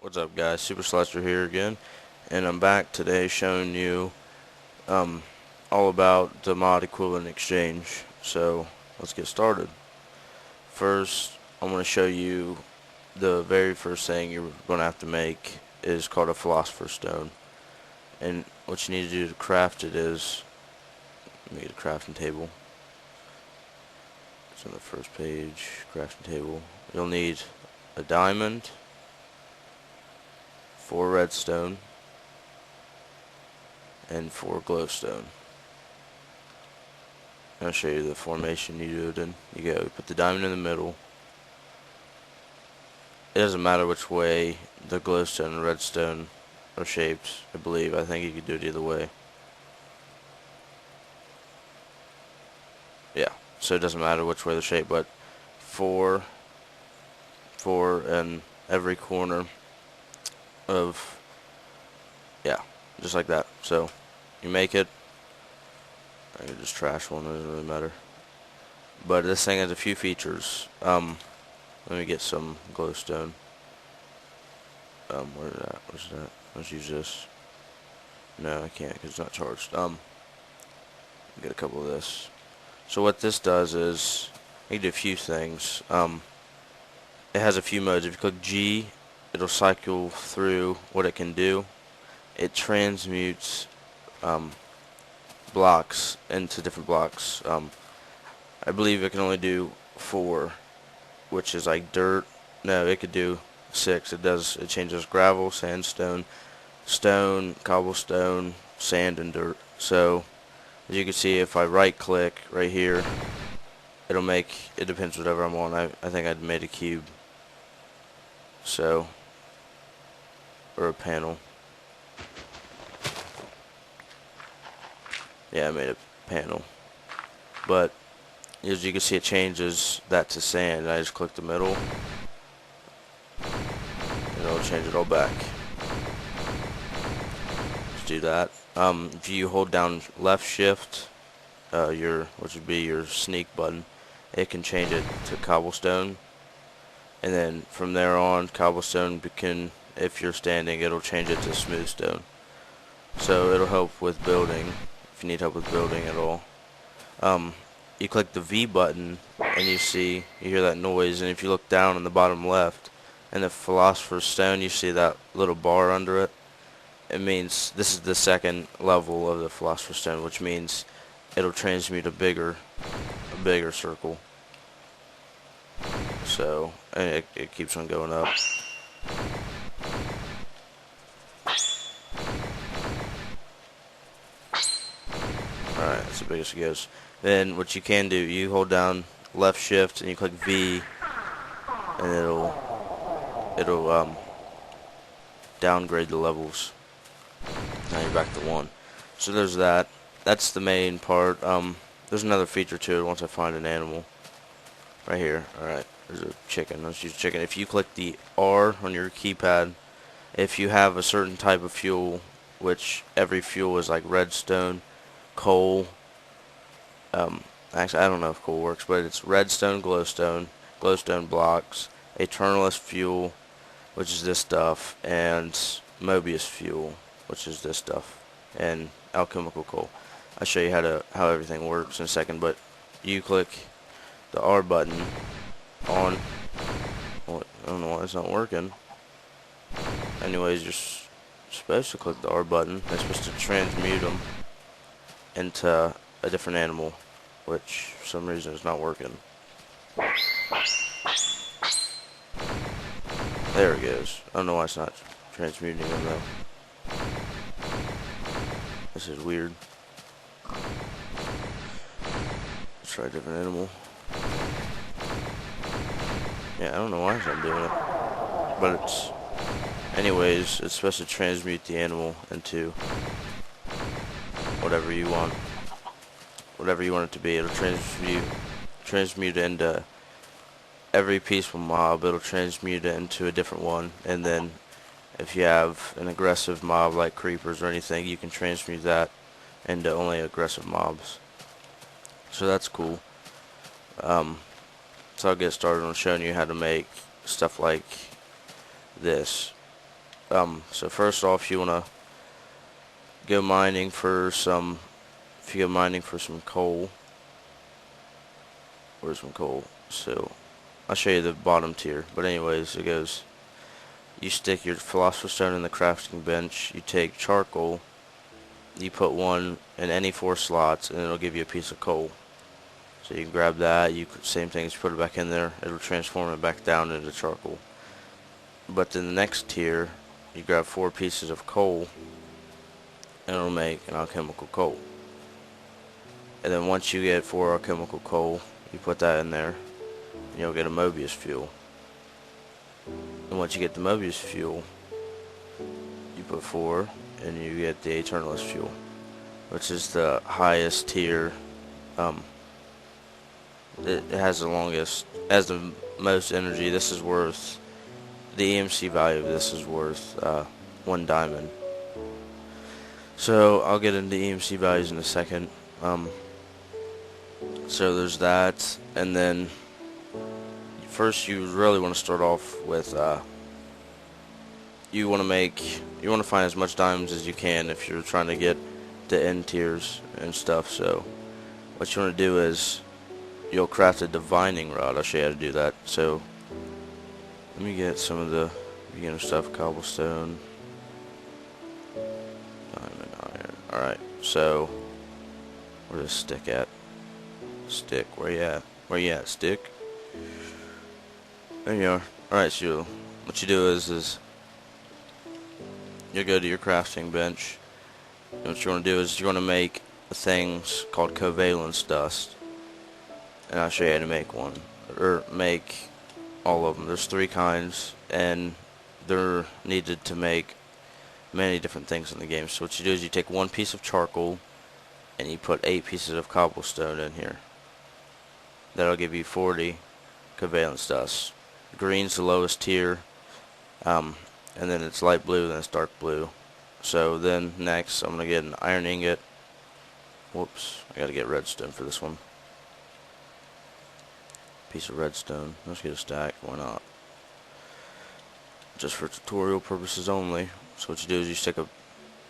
What's up, guys? Super Slicer here again, and I'm back today showing you um, all about the mod equivalent exchange. So let's get started. First, I'm going to show you the very first thing you're going to have to make is called a Philosopher's Stone, and what you need to do to craft it is let me get a crafting table. It's on the first page, crafting table. You'll need a diamond, 4 redstone, and 4 glowstone. I'll show you the formation you do it in. You put the diamond in the middle. It doesn't matter which way the glowstone and redstone are shaped, I believe. I think you could do it either way. Yeah, so it doesn't matter which way they're shaped, but four in every corner of, yeah, just like that. So you make it. I can just trash one, it doesn't really matter. But this thing has a few features. Let me get some glowstone. Where's that? Let's use this. No, I can't because it's not charged. Get a couple of this. So what this does is, you can do a few things. It has a few modes. If you click G, it'll cycle through what it can do. It transmutes blocks into different blocks. I believe it can only do 4, which is like dirt. No, it could do 6. It changes gravel, sandstone, stone, cobblestone, sand, and dirt. So as you can see, if I right click right here, it'll make, it depends whatever I'm on. I think I'd made a cube. So, or a panel. Yeah, I made a panel. But as you can see, it changes that to sand. I just click the middle, and it'll change it all back. Let's do that. If you hold down left shift, which would be your sneak button, it can change it to cobblestone, and then from there on, cobblestone if you're standing, it'll change it to smooth stone. So it'll help with building if you need help with building at all. You click the V button and you hear that noise, and if you look down in the bottom left in the Philosopher's Stone, you see that little bar under it. It means this is the second level of the Philosopher's Stone, which means it'll transmute a bigger circle. So, and it keeps on going up. Alright, that's the biggest it goes. Then what you can do, you hold down left shift and you click V, and it'll downgrade the levels. Now you're back to 1. So there's that. That's the main part. There's another feature to it once I find an animal. Right here. Alright, there's a chicken. Let's use chicken. If you click the R on your keypad, if you have a certain type of fuel, which every fuel is like redstone, coal, actually I don't know if coal works, but it's redstone, glowstone blocks, Eternalist fuel, which is this stuff, and Mobius fuel, which is this stuff, and alchemical coal. I'll show you how everything works in a second, but you click the R button on, well, I don't know why it's not working. Anyways, you're supposed to click the R button. It's supposed to transmute them into a different animal, which for some reason is not working. There it goes. I don't know why it's not transmuting them though. This is weird. Let's try a different animal. Yeah, I don't know why it's not doing it. But anyways, it's supposed to transmute the animal into whatever you want. Whatever you want it to be. It'll transmute into every peaceful mob. It'll transmute it into a different one. And then if you have an aggressive mob like creepers or anything, you can transmute that into only aggressive mobs. So that's cool. So I'll get started on showing you how to make stuff like this. So first off, you want to go mining for some. If you go mining for some coal, where's some coal? So I'll show you the bottom tier. But anyways, it goes. You stick your philosopher's stone in the crafting bench. You take charcoal. You put one in any 4 slots, and it'll give you a piece of coal. So you can grab that. You same thing as you put it back in there. It'll transform it back down into charcoal. But then the next tier, you grab 4 pieces of coal, and it'll make an alchemical coal. And then once you get 4 alchemical coal, you put that in there, and you'll get a Mobius fuel. And once you get the Mobius fuel, you put 4, and you get the Eternalist fuel, which is the highest tier. It has the longest, has the most energy. This is worth, the EMC value of this is worth 1 diamond. So I'll get into EMC values in a second. So there's that, and then first you really want to start off with you want to find as much diamonds as you can if you're trying to get the end tiers and stuff. So what you want to do is you'll craft a divining rod. I'll show you how to do that. So let me get some of the beginner stuff. Cobblestone, diamond, iron. Alright, so where's the stick at? Stick, where you at? Where you at, stick? There you are. Alright, so what you do is you go to your crafting bench, and what you want to do is you want to make things called covalence dust, and I'll show you how to make one, or make all of them. There's 3 kinds, and they're needed to make many different things in the game. So what you do is you take 1 piece of charcoal, and you put 8 pieces of cobblestone in here. That'll give you 40 covalence dust. Green's the lowest tier, and then it's light blue, then it's dark blue. So then next I'm going to get an iron ingot. Whoops, I got to get redstone for this one. Piece of redstone. Let's get a stack, why not? Just for tutorial purposes only. So what you do is you stick a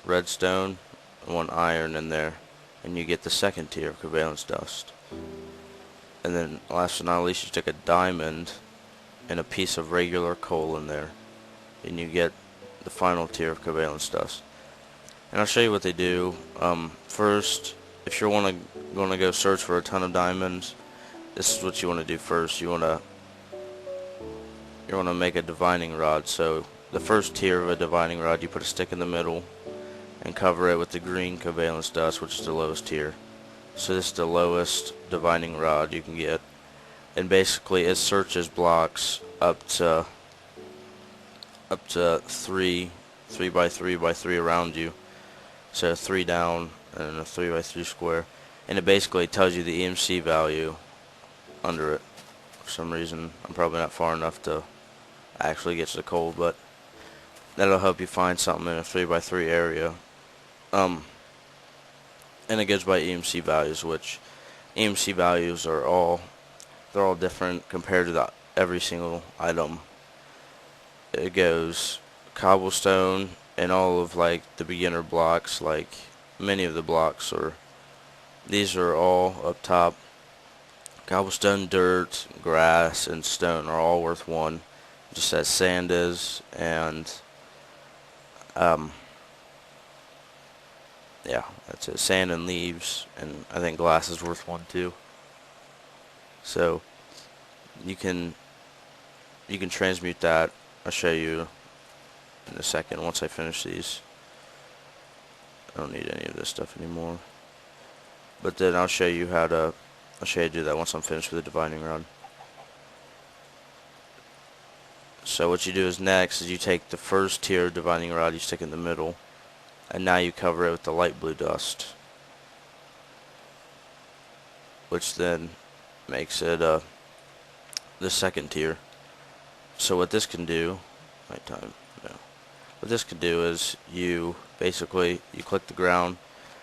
redstone and 1 iron in there, and you get the second tier of covalence dust. And then last but not least, you stick a diamond and a piece of regular coal in there, and you get the final tier of covalence dust. And I'll show you what they do. First, if you're going to go search for a ton of diamonds, this is what you want to do first. You want to make a divining rod. So the first tier of a divining rod, you put a stick in the middle and cover it with the green covalence dust, which is the lowest tier. So this is the lowest divining rod you can get, and basically it searches blocks up to 3 by 3 by 3 around you. So 3 down and a 3 by 3 square, and it basically tells you the EMC value under it. For some reason, I'm probably not far enough to actually get to the coal, but that'll help you find something in a 3 by 3 area. And it goes by EMC values, which EMC values are all different compared to every single item. It goes cobblestone and all of like the beginner blocks, like many of the blocks, or these are all up top. Cobblestone, dirt, grass, and stone are all worth 1, just as sand is, and yeah, that's it. Sand and leaves, and I think glass is worth 1 too. So you can transmute that. I'll show you in a second once I finish these. I don't need any of this stuff anymore. But then I'll show you how to do that once I'm finished with the divining rod. So what you do is next is you take the first tier of divining rod, you stick it in the middle, and now you cover it with the light blue dust, which then makes it the second tier. So what this can do, what this can do is you basically click the ground,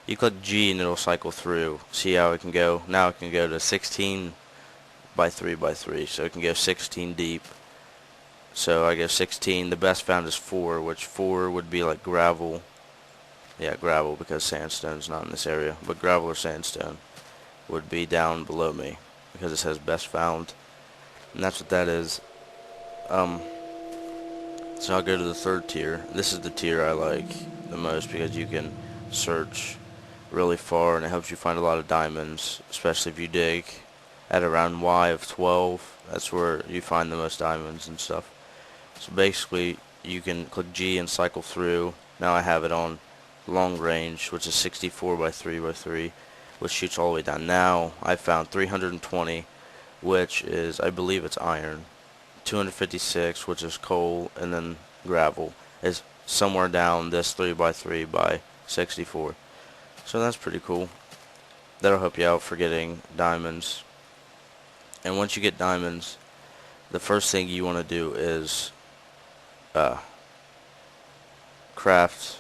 you click G, and it'll cycle through. See how it can go? Now it can go to 16 by 3 by 3, so it can go 16 deep. So I guess 16. The best found is 4, which 4 would be like gravel. Yeah, gravel, because sandstone's not in this area. But gravel or sandstone would be down below me because it says best found. And that's what that is. So I'll go to the third tier. This is the tier I like the most because you can search really far and it helps you find a lot of diamonds, especially if you dig at around Y of 12. That's where you find the most diamonds and stuff. So basically you can click G and cycle through. Now I have it on long range, which is 64 by 3 by 3, which shoots all the way down. Now I found 320, which is, I believe it's iron. 256, which is coal, and then gravel is somewhere down this 3 by 3 by 64. So that's pretty cool. That'll help you out for getting diamonds. And once you get diamonds, the first thing you want to do is craft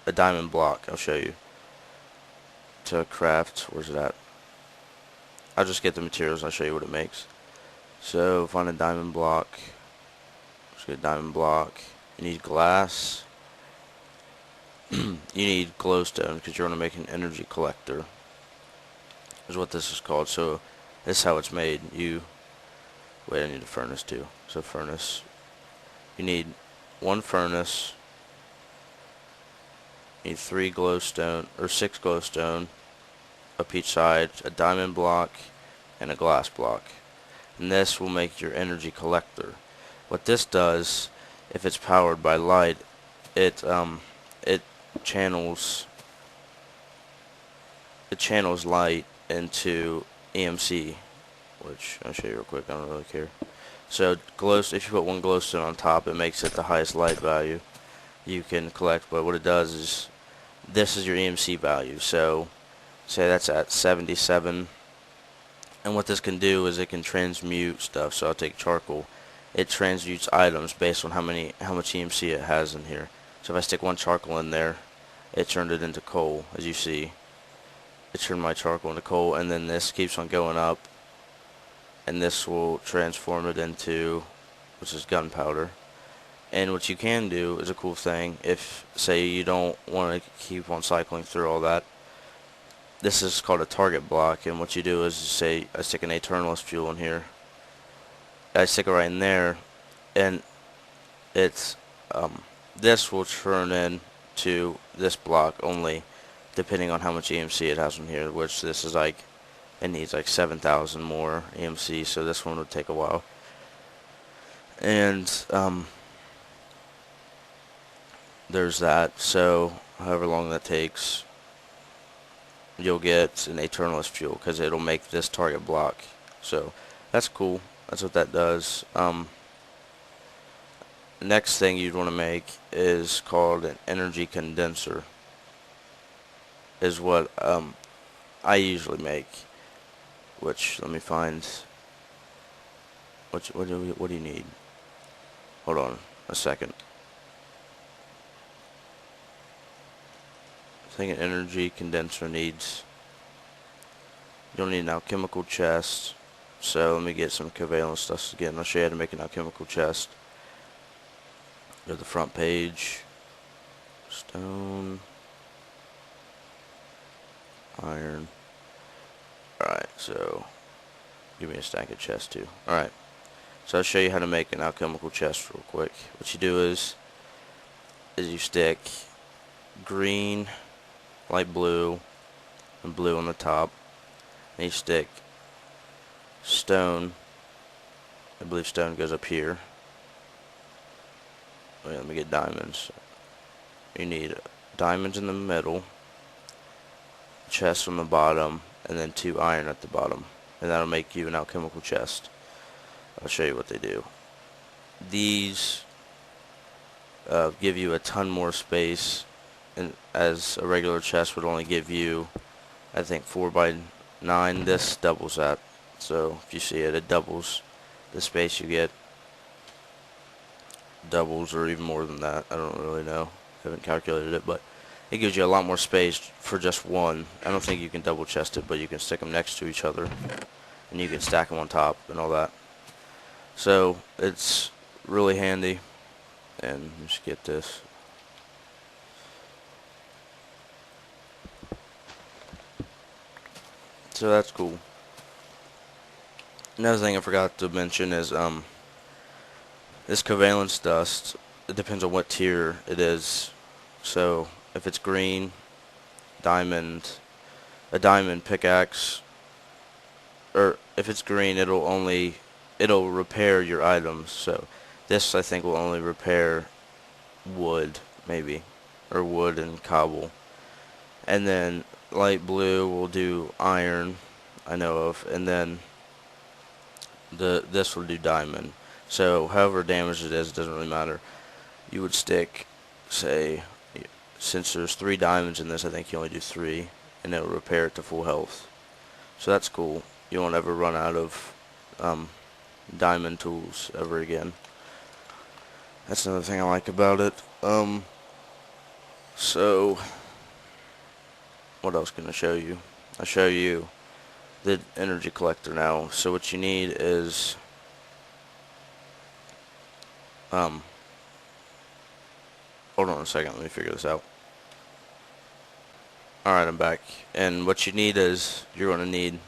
a diamond block. I'll show you. To craft, where's it at? I'll just get the materials and I'll show you what it makes. So find a diamond block. Just get a diamond block. You need glass. You need glowstone because you're going to make an energy collector. Is what this is called. So this is how it's made. Wait, I need a furnace too. So furnace. You need 1 furnace. You need 3 glowstone or 6 glowstone up each side, a diamond block, and a glass block. And this will make your energy collector. What this does, if it's powered by light, it channels light into EMC, which I'll show you real quick. I don't really care. So if you put 1 glowstone on top, it makes it the highest light value you can collect. But what it does is, this is your EMC value. So say that's at 77. And what this can do is it can transmute stuff. So I'll take charcoal. It transmutes items based on how much EMC it has in here. So if I stick 1 charcoal in there, it turned it into coal, as you see. It turned my charcoal into coal, and then this keeps on going up, and this will transform it into, which is gunpowder. And what you can do is a cool thing. If, say, you don't want to keep on cycling through all that, this is called a target block, and what you do is, say, I stick an Aeternalist fuel in here. I stick it right in there, and it's this will turn into this block only, depending on how much EMC it has in here. Which this is like, it needs like 7,000 more EMC, so this one would take a while. And there's that. So however long that takes, you'll get an Aeternalist fuel because it'll make this target block. So that's cool. That's what that does. Next thing you'd want to make is called an energy condenser. Is what I usually make. Which, let me find. What do you need? Hold on a second. I think an energy condenser needs. You'll need an alchemical chest. So let me get some covalent stuff again. I'll show you how to make an alchemical chest. Go to the front page. Stone. Iron. Alright, so give me a stack of chests too. Alright. So I'll show you how to make an alchemical chest real quick. What you do is you stick green, light blue, and blue on the top. And you stick stone. I believe stone goes up here. Wait, let me get diamonds. You need diamonds in the middle, chest on the bottom, and then 2 iron at the bottom. And that'll make you an alchemical chest. I'll show you what they do. These give you a ton more space, and as a regular chest would only give you, I think, 4 by 9. This doubles that. So if you see it, it doubles the space you get. Doubles or even more than that. I don't really know. I haven't calculated it, but it gives you a lot more space for just one. I don't think you can double chest it, but you can stick them next to each other, and you can stack them on top and all that. So it's really handy. And just get this. So that's cool. Another thing I forgot to mention is this covalence dust. It depends on what tier it is. So if it's green, diamond, a diamond pickaxe, or if it's green, it'll repair your items. So this I think will only repair wood, maybe, or wood and cobble. And then light blue will do iron, I know of, and then this will do diamond. So however damaged it is, it doesn't really matter. You would stick, say, since there's 3 diamonds in this, I think you only do 3, and it'll repair it to full health. So that's cool. You won't ever run out of diamond tools ever again. That's another thing I like about it. So what else can I show you? I'll show you the energy collector now. So what you need is hold on a second, let me figure this out. Alright, I'm back. And what you need is, you're going to need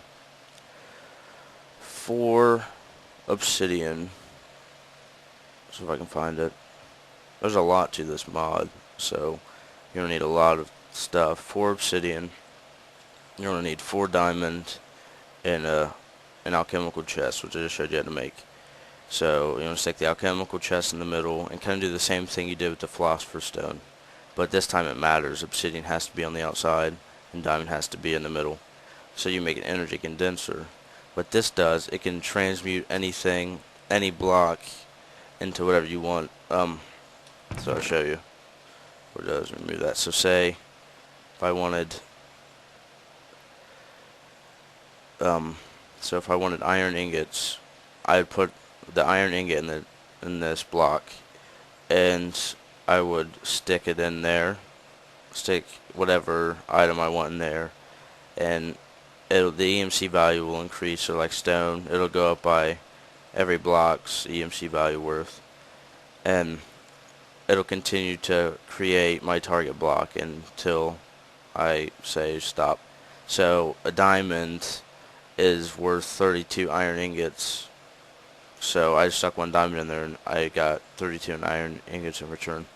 4 obsidian. So if I can find it. There's a lot to this mod, so you're going to need a lot of stuff. 4 obsidian. You're going to need 4 diamond and an alchemical chest, which I just showed you how to make. So you're going to stick the alchemical chest in the middle and kind of do the same thing you did with the philosopher's stone. But this time it matters. Obsidian has to be on the outside and diamond has to be in the middle. So you make an energy condenser. What this does, it can transmute anything, any block, into whatever you want. So I'll show you what it does. Remove that. So say if I wanted iron ingots, I'd put the iron ingot in this block, and I would stick it in there, stick whatever item I want in there, and the EMC value will increase. So like stone, it'll go up by every block's EMC value worth, and it'll continue to create my target block until I say stop. So a diamond is worth 32 iron ingots. So I stuck 1 diamond in there and I got 32 iron ingots in return.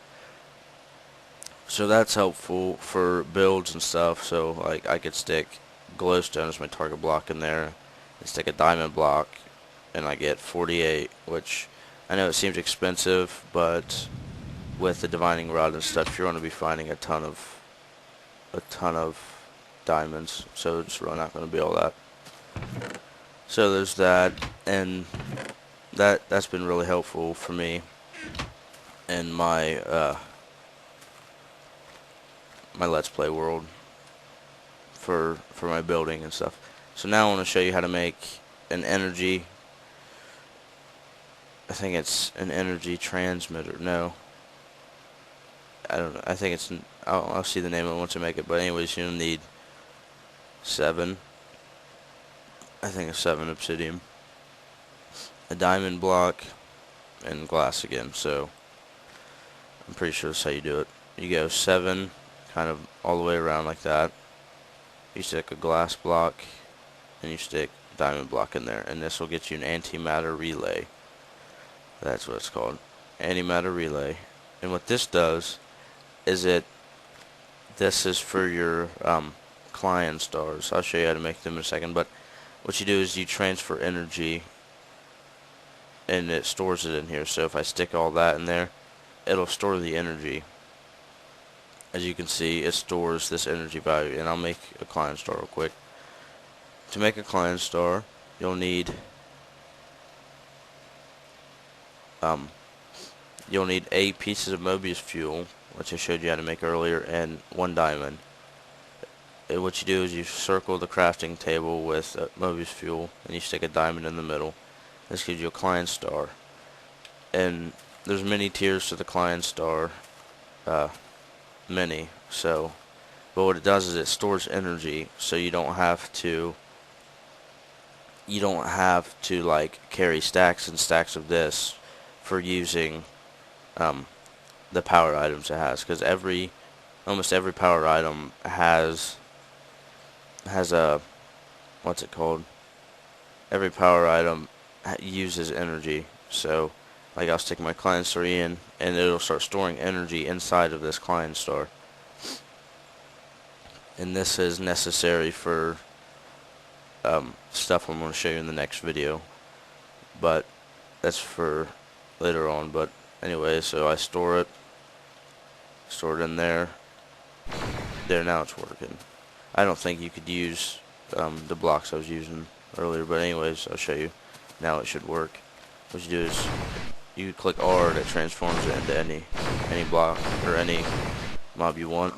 So that's helpful for builds and stuff. So like I could stick glowstone as my target block in there and stick a diamond block and I get 48, which I know it seems expensive, but with the divining rod and stuff, you're going to be finding a ton of diamonds. So it's really not going to be all that. So there's that, and that's been really helpful for me in my my Let's Play world for my building and stuff. So now I want to show you how to make an energy. I think it's an energy transmitter. No, I don't know. I think it's. I'll see the name of it once I make it. But anyways, you'll need 7. I think it's 7 obsidian, a diamond block, and glass again. So I'm pretty sure that's how you do it. You go 7 kind of all the way around like that. You stick a glass block and you stick a diamond block in there, and this will get you an antimatter relay. That's what it's called, antimatter relay. And what this does is this is for your client stars. I'll show you how to make them in a second, but what you do is you transfer energy and it stores it in here. So if I stick all that in there, it'll store the energy. As you can see, it stores this energy value. And I'll make a client star real quick. To make a client star, you'll need 8 pieces of Mobius fuel, which I showed you how to make earlier, and 1 diamond. And what you do is you circle the crafting table with Mobius fuel, and you stick a diamond in the middle. This gives you a client star. And there's many tiers to the client star, many. So, but what it does is it stores energy, so you don't have to you don't have to like carry stacks and stacks of this for using um, the power items it has, because almost every power item has a, what's it called? Every power item uses energy. So, like, I'll stick my client star in, and it'll start storing energy inside of this client star. And this is necessary for stuff I'm going to show you in the next video. But that's for later on. But anyway, so I store it in there. There, now it's working. I don't think you could use the blocks I was using earlier, but anyways, I'll show you. Now it should work. What you do is you click R, that transforms it into any block or any mob you want.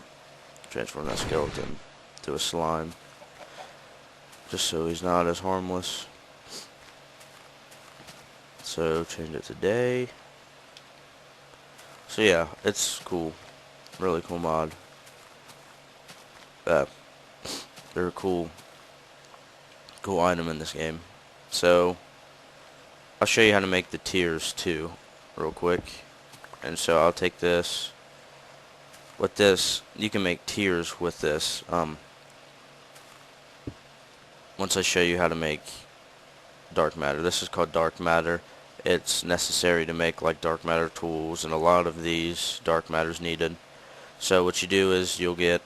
Transform that skeleton to a slime, just so he's not as harmless. So change it to day. So yeah, it's cool, really cool mod. They're a cool item in this game. So I'll show you how to make the tiers too, real quick. And so I'll take this. With this, you can make tiers with this. Once I show you how to make dark matter, this is called dark matter. It's necessary to make like dark matter tools, and a lot of these dark matters needed. So what you do is you'll get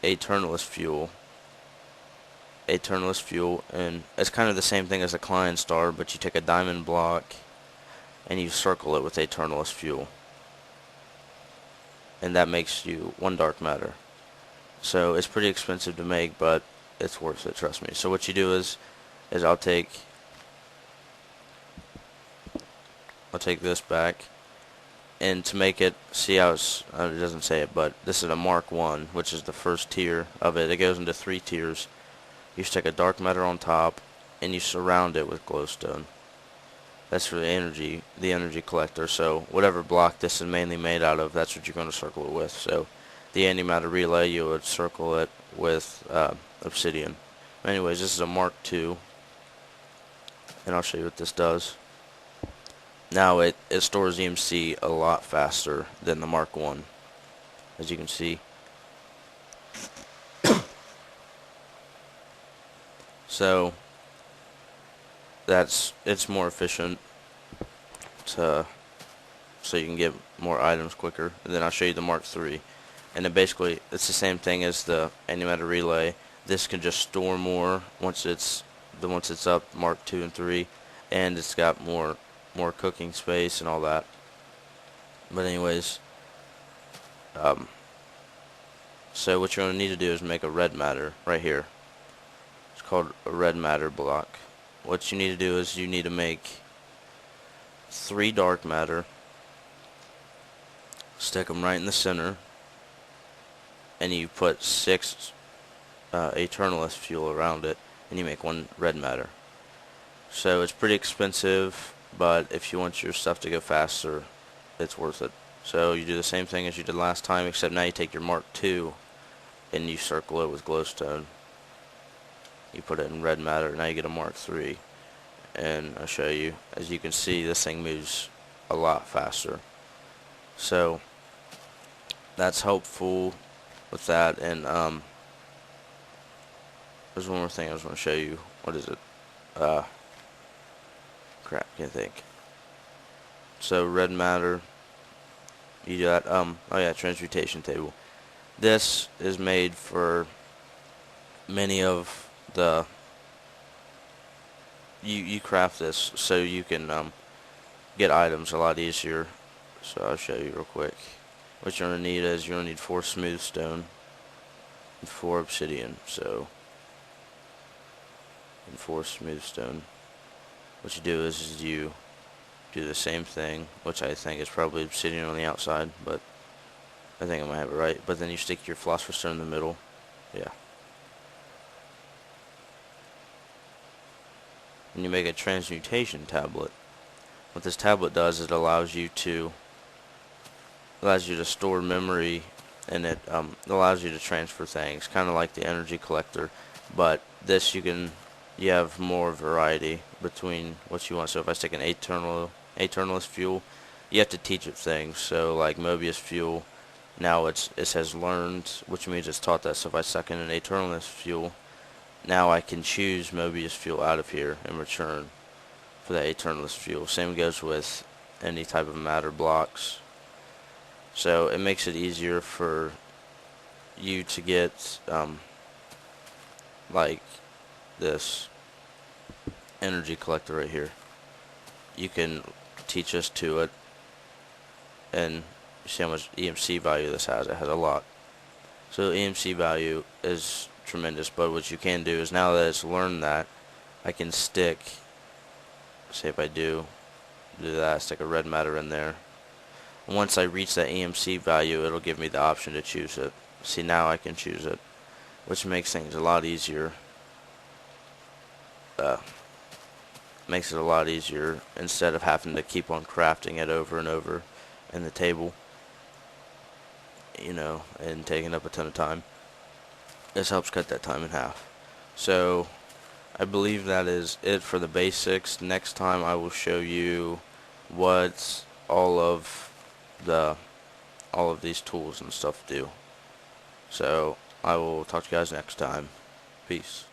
Aeternalist fuel. And it's kind of the same thing as a client star, but you take a diamond block and you circle it with Aeternalist fuel, and that makes you one dark matter. So it's pretty expensive to make, but it's worth it, trust me. So what you do is I'll take this back, and to make it, see how it doesn't say it, but this is a Mark 1, which is the first tier of it. It goes into 3 tiers. You stick a dark matter on top, and you surround it with glowstone. That's for the energy collector. So whatever block this is mainly made out of, that's what you're going to circle it with. So the antimatter relay, you would circle it with obsidian. Anyways, this is a Mark 2, and I'll show you what this does. Now it stores EMC a lot faster than the Mark 1, as you can see. So it's more efficient so you can get more items quicker. And then I'll show you the Mark 3. And then basically it's the same thing as the antimatter relay. This can just store more once it's up, Mark 2 and 3, and it's got more cooking space and all that. But anyways, so what you're going to need to do is make a red matter right here. It's called a red matter block. What you need to do is you need to make 3 dark matter, stick them right in the center, and you put 6 Aeternalist fuel around it, and you make 1 red matter. So it's pretty expensive, but if you want your stuff to go faster, it's worth it. So you do the same thing as you did last time, except now you take your Mark 2 and you circle it with glowstone. You put it in red matter, now you get a Mark 3. And I'll show you. As you can see, this thing moves a lot faster. So that's helpful with that. And there's one more thing I was going to show you. What is it? Crap, can't think. So red matter, you do that. Oh yeah, transmutation table. This is made for many of the. You craft this so you can get items a lot easier. So I'll show you real quick. What you're gonna need is you're gonna need 4 smooth stone and 4 obsidian. So and 4 smooth stone. What you do is you do the same thing, which I think is probably obsidian on the outside, but I think I might have it right. But then you stick your philosopher's stone in the middle. Yeah. And you make a transmutation tablet. What this tablet does is it allows you to store memory, and it allows you to transfer things, kind of like the energy collector. But this you can you have more variety between what you want. So if I stick an Aeternalist fuel, you have to teach it things. So like Mobius fuel, now it says learned, which means it's taught that. So if I suck in an Aeternalist fuel, now I can choose Mobius fuel out of here in return for that Aeternalist fuel. Same goes with any type of matter blocks. So it makes it easier for you to get like this energy collector right here. You can teach us to it, and you see how much EMC value this has. It has a lot. So EMC value is tremendous, but what you can do is now that it's learned that, I can stick, say if I do that, stick a red matter in there. And once I reach that EMC value, it'll give me the option to choose it. See, now I can choose it, which makes things a lot easier. Makes it a lot easier instead of having to keep on crafting it over and over in the table, and taking up a ton of time. This helps cut that time in half. So I believe that is it for the basics. Next time I will show you what all of these tools and stuff do. So I will talk to you guys next time. Peace.